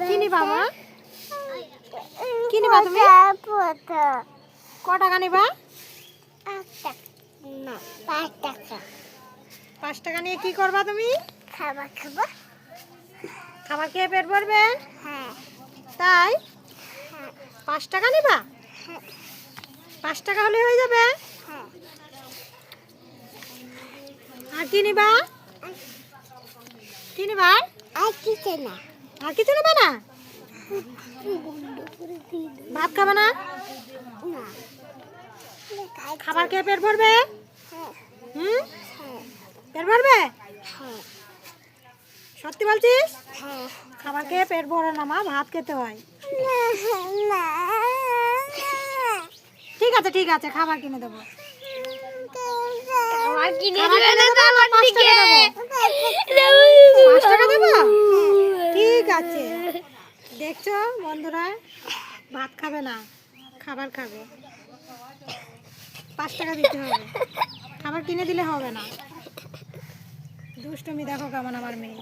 কি নিবা মা? কি নিবা তুমি? ক টাকা নিবা? 5 টাকা নিয়ে কি করবা তুমি? খাবার খাবো। খাবার খেয়ে পেট ভরবে? হ্যাঁ তাই হ্যাঁ 5 টাকা নিবা? হ্যাঁ 5 টাকা হলে হয়ে যাবে? হ্যাঁ। আর কি নিবা? কি নিবা? আর কিছু না। আর কিছু নেবে না? ভাত খাবে না? না। খাবার খেয়ে পেট ভরবে? হ্যাঁ হুম, হ্যাঁ পেট ভরবে? হ্যাঁ সত্যি বলছিস? হ্যাঁ। খাবার খেয়ে পেট ভরে না মা, ভাত খেতে হয়। ঠিক আছে খাবার কিনে দেবো। আমার কিনে খাবার দিবে কিনে না তো দেবো, আমার 5 দিকে। টাকা দেবো। 5 টাকা দেবো? ঠিক আছে। দেখছো বন্ধুরা, ভাত খাবে না, খাবার খাবে। 5 টাকা দিতে হবে, খাবার কিনে দিলে হবে না। দুষ্টুমি দেখো কেমন আমার মেয়ে।